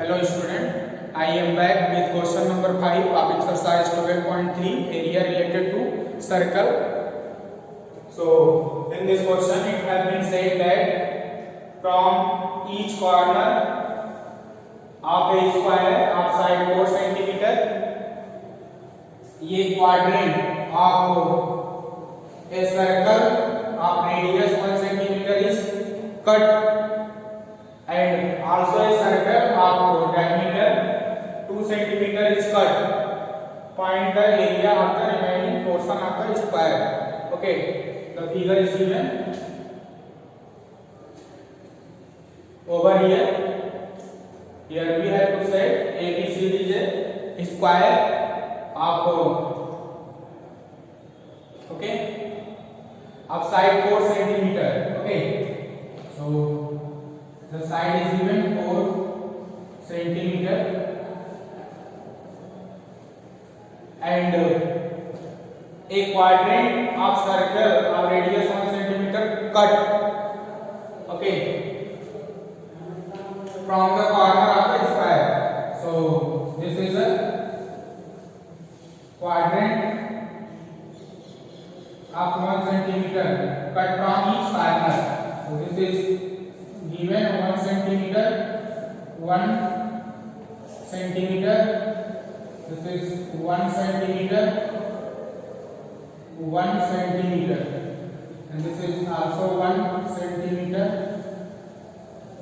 Hello student, I am back with question number 5 of exercise 12.3 area related to circle. So in this question it has been said that from each corner of a square of side 4 centimeter, ये quadrant of a circle of radius 1 centimeter is cut and also a circle of diameter 2 centimeter is cut. Find the area of the remaining portion of the square. Okay, the figure is given over here. Here we have to say ABCD is a square of of side 4 centimeter. Okay, so the side is given 4 centimeter and a quadrant of circle of radius 1 centimeter cut. Okay, from the corner of the square. So this is a quadrant of 1 centimeter cut from each corner. So this is given 1 centimeter, 1 centimeter. This is 1 centimeter, 1 centimeter, and this is also 1 centimeter.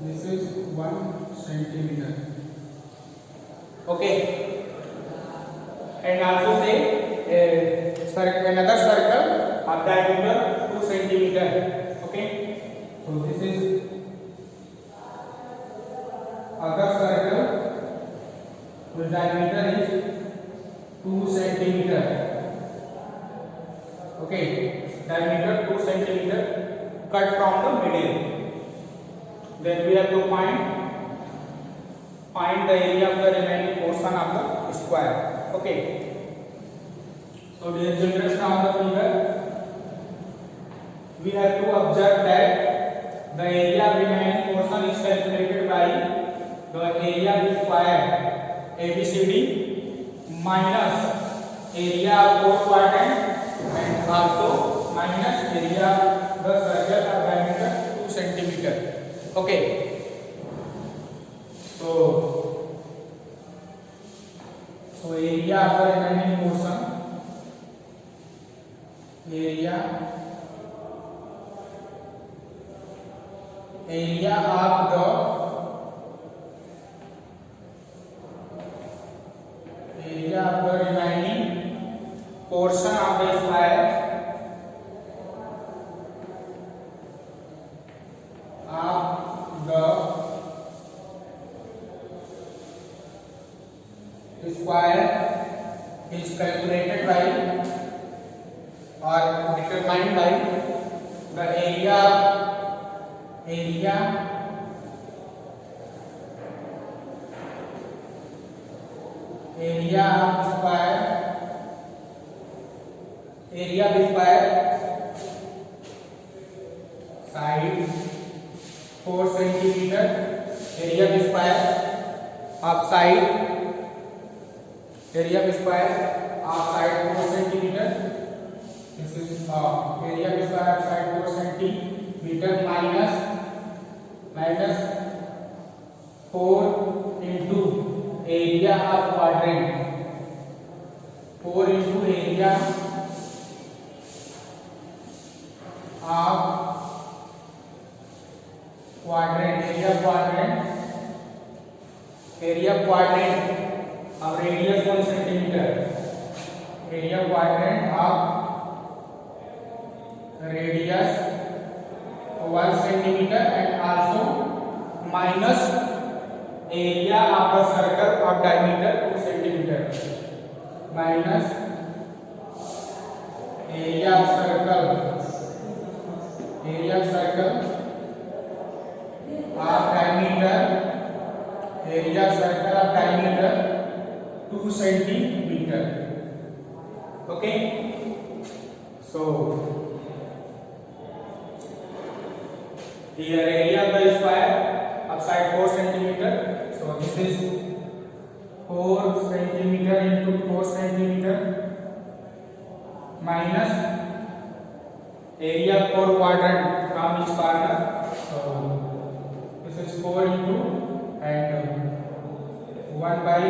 This is 1 centimeter. Okay, and also say another circle of diameter 2 centimeter. Okay, so this is other circle whose diameter is 2 centimeter. Okay, diameter 2 centimeter cut from the middle. Then we have to find the area of the remaining portion of the square. Okay, so dear children, from the figure we have to observe that the area of remaining portion is calculated by the area of square ABCD minus area of 4 quadrant and also minus area of the circle of diameter 2 centimeter. Okay, so area of the remaining portion, area of the remaining portion of the square of the square is calculated by or determined by the area of square side 4 centimeter, area of square of side 4 centimeter. This is area of square of side 4 centimeter minus 4 into area of quadrant. 4 into area of quadrant, area quadrant of radius 1 centimeter, area quadrant of radius 1 centimeter and also minus area of the circle of diameter 2 centimeter, minus area of circle of diameter 2 centimeter. Okay, so here area of the square of side 4 centimeter. So So this is 4 centimeter into 4 centimeter minus area of 4 quadrant from each corner. So this is 4 into and 1 by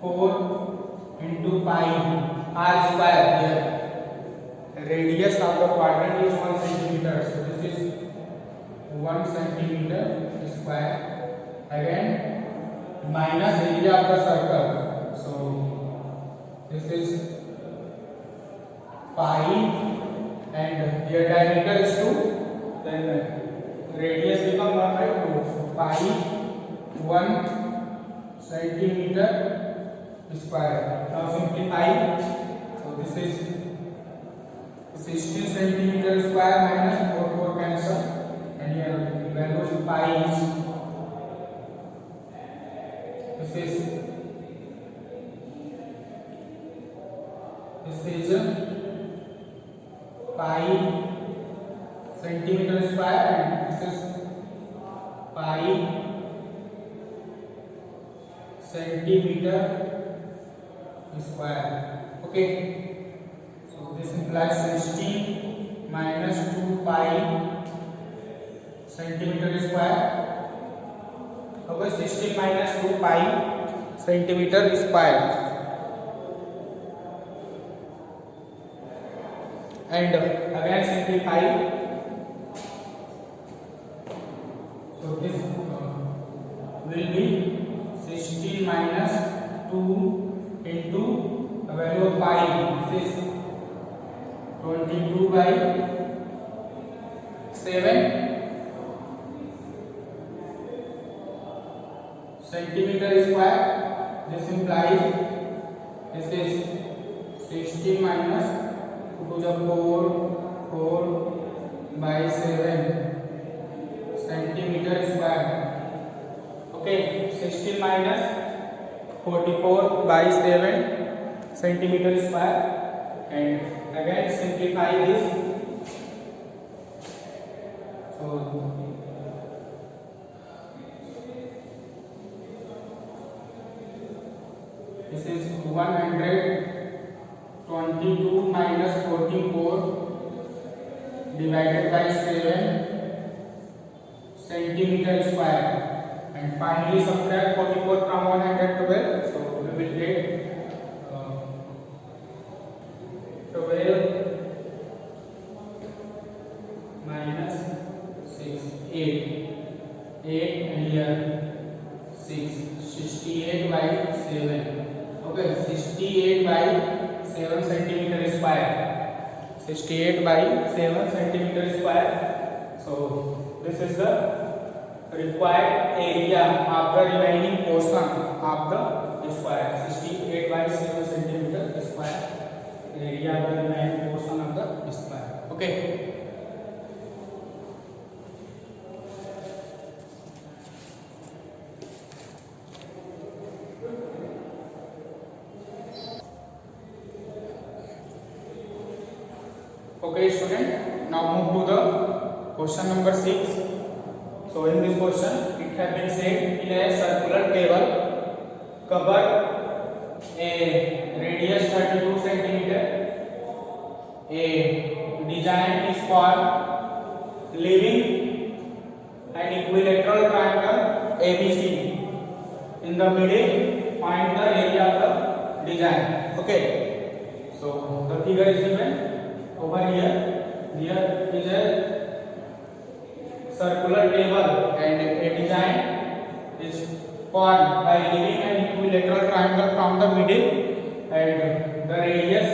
4 into pi r square. Here radius of the quadrant is 1 centimeter. So this is 1 centimeter square. Again minus area of the circle. So this is pi and here diameter is 2. Then radius become 1 by 2. So pi 1 centimeter square. Now simplify. So this is 16 centimeter square minus 4 cancel, and here value of pi is this is pi centimeter square and this is pi centimeter square. Okay, so this implies 16 minus 2 pi centimeter square. Okay, 16 minus 2 pi centimeter square. And again simplify. So this will be 16 minus 2 into the value of pi. This is 22 by 7 centimeter square. This implies this is 16 minus 2 to the 4 by 7 centimeter square. Okay, 16 minus 44 by 7 centimeter square. And again simplify this. So this is 122 minus 44 divided by 7 centimeter square. And finally subtract 44 from 112. So we will get 12 minus 6, 8 and here 6, 68 by 7. Okay, 68 by 7 centimeter square. 68 by 7 centimeter square. So this is the required area of the remaining portion of the square. 68 by 7 centimeter square. Area of the remaining portion of the square. Okay. Okay student, now move to the question number 6. So in this question it has been said in a circular table cover a radius 32 centimeter. A design is for leaving an equilateral triangle ABC. In the middle, find the area of the design. Okay. So the figure is given over here. Here is a circular table and a design is formed by leaving an equilateral triangle from the middle, and the radius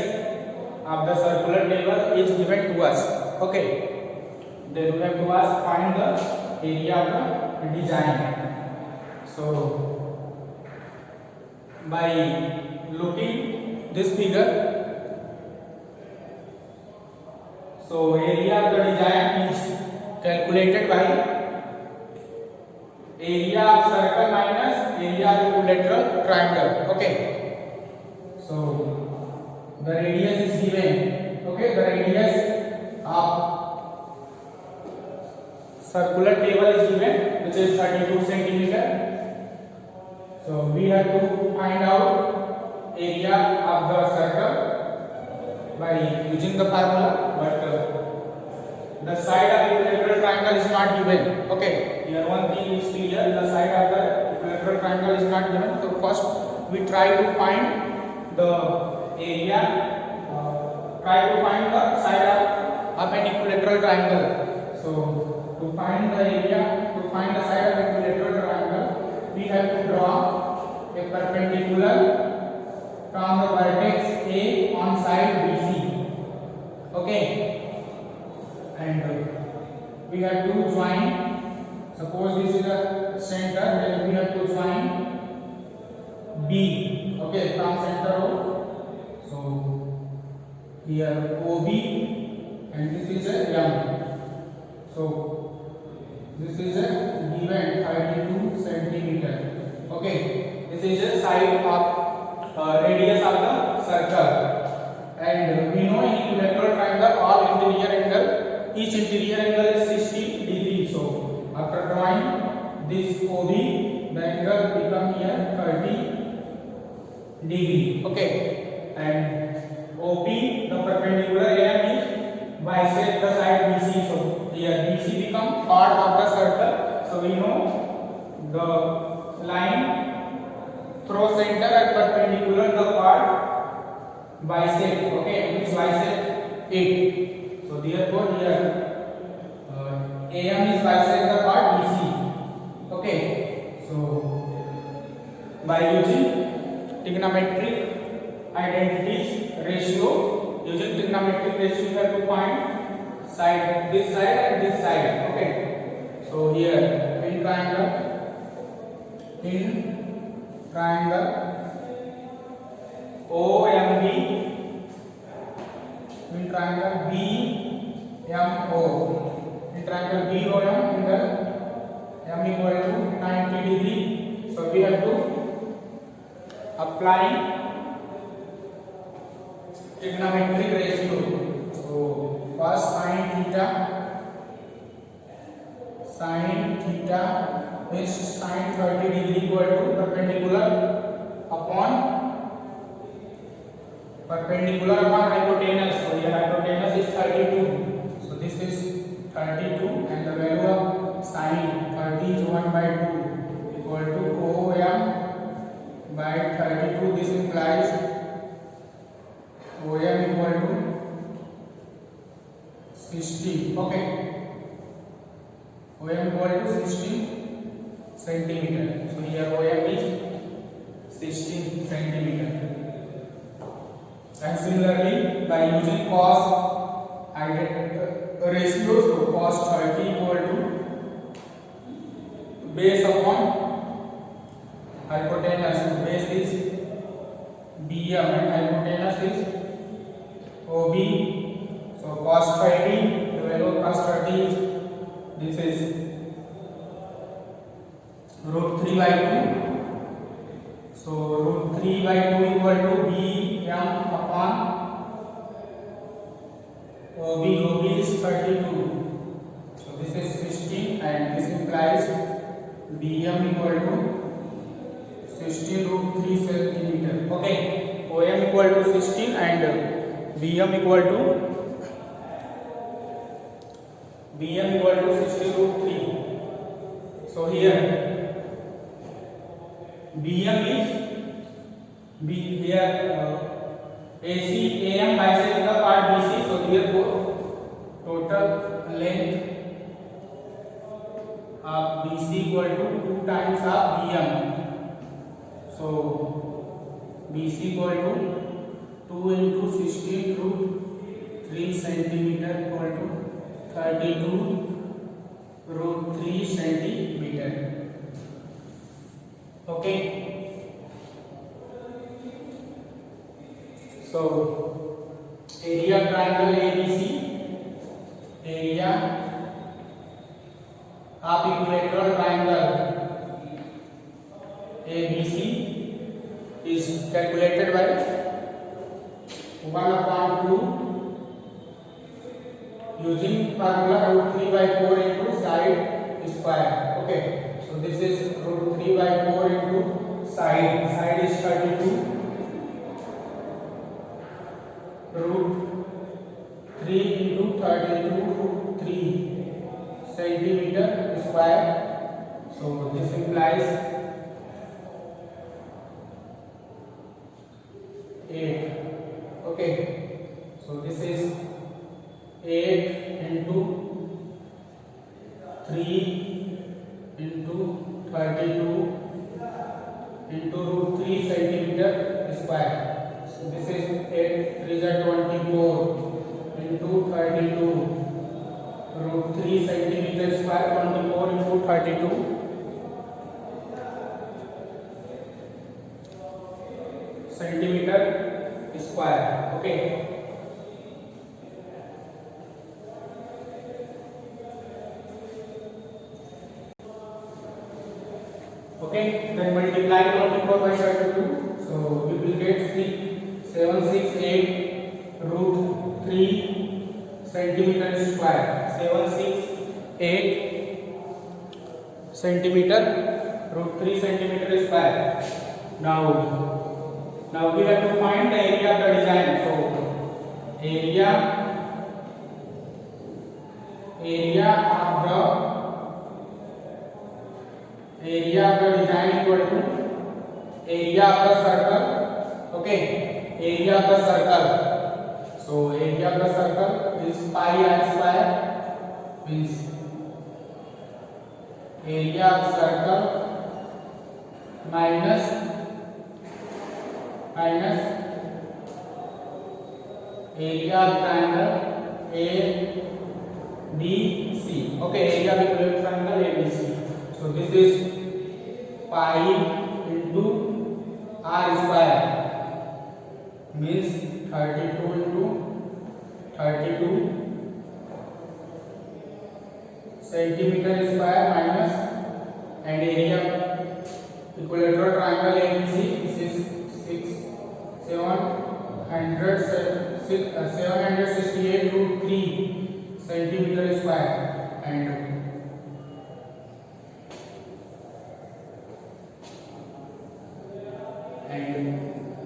of the circular table is given to us. Okay, then we have to ask find the area of the design. So by looking this figure, so area of the design is calculated by area of circle minus area of equilateral triangle. Okay, so the radius is given. Okay, the radius of circular table is given which is 32 centimeter. So we have to find out area of the circle by using the formula, but the side of equilateral triangle is not given. Okay, here one thing is clear, the side of the equilateral triangle is not given. So first we try to find the area, try to find the side of an equilateral triangle. So to find the area, to find the side of equilateral triangle, we have to draw a perpendicular from the vertex A on side BC. Okay, and we have to join. Suppose this is the center, then we have to join B. Okay, from center O. So here OB, and this is a M. So this is a given 32 centimeter. Okay, this is a side of radius of the circle, and we know in equilateral triangle all interior angle, each interior angle is 60 degree. So after drawing this OB, the angle become here 30 degree. Okay, and OP, the perpendicular AM is bisect the side BC. So here BC become part of the circle. So we know the line through center and perpendicular the part bisect. Okay, which bisect it. So therefore here AM is bisect the part BC. Okay, so by using trigonometric identities ratio, using trigonometric ratio we have to find side, this side and this side. Okay, so here in triangle OMB, in triangle BMO, in triangle BOM, angle M equal to 90 degree. So we have to apply trigonometric ratio. So first sin theta is sin 30 degree equal to perpendicular upon hypotenuse. So here hypotenuse is 32. So this is 32, and the value of sin 30 is 1/2 equal to OM by 32. This implies OM equal to 60. Okay, OM equal to 60 centimeter. So here OM is 16 centimeter. And similarly, by using cos ratio, so cos 30 equal to base upon hypotenuse. So base is BM and hypotenuse is OB. So cos 30, the value of cos 30 is, this is √3/2. So √3/2 equal to BM upon OB. OB is 32. So this is 16, and this implies BM equal to 16√3 centimeter. Okay, OM equal to 16 and BM equal to 16√3. So here BM is AC AM bisect the part BC. So therefore total length of BC equal to 2 times of BM. So BC equal to 2 into 16√3 centimeter equal to 32√3 centimeter. Okay, so area triangle ABC, area of equilateral triangle ABC is calculated by 1/2 using formula root 3 by 4 into side square. Okay, so this is root 3 by 4 into side is 32, root 3 into 32 root 3 centimeter square. So this implies 8. Okay, so this is 8 into 3 into 32 into root 3 centimeter square. So this is 8 3 are 24 into 32 root 3 centimeter square, 24 into 32 centimeter square. Okay, okay, then multiply 24 by 32, so we will get 768 root 3 centimeter square, 768 centimeter root 3 centimeter square. Now we have to find the area of the design. So area of the design equal to area of the circle. Okay, area of the circle. So area of the circle is pi r square, means area of circle minus area of triangle ABC. Okay, area of equivalent triangle ABC. So this is pi into r square, means 32 into 32 centimeter square minus, and area of equilateral triangle ABC, this is 768 root 3 centimeter square, and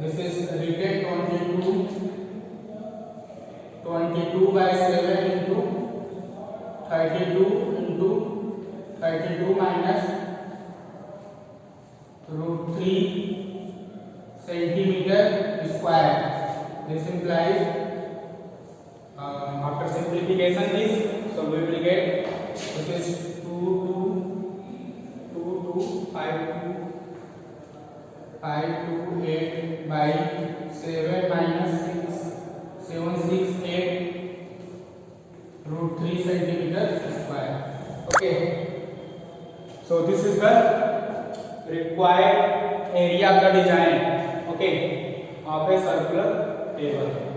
this is written 22 by 7 into 32 minus root 3 centimeter square. This implies after simplification this, so we will get this is 528 by 7 minus 768 root 3 centimeter square. Okay, so this is the required area of the design, okay, of a circular table.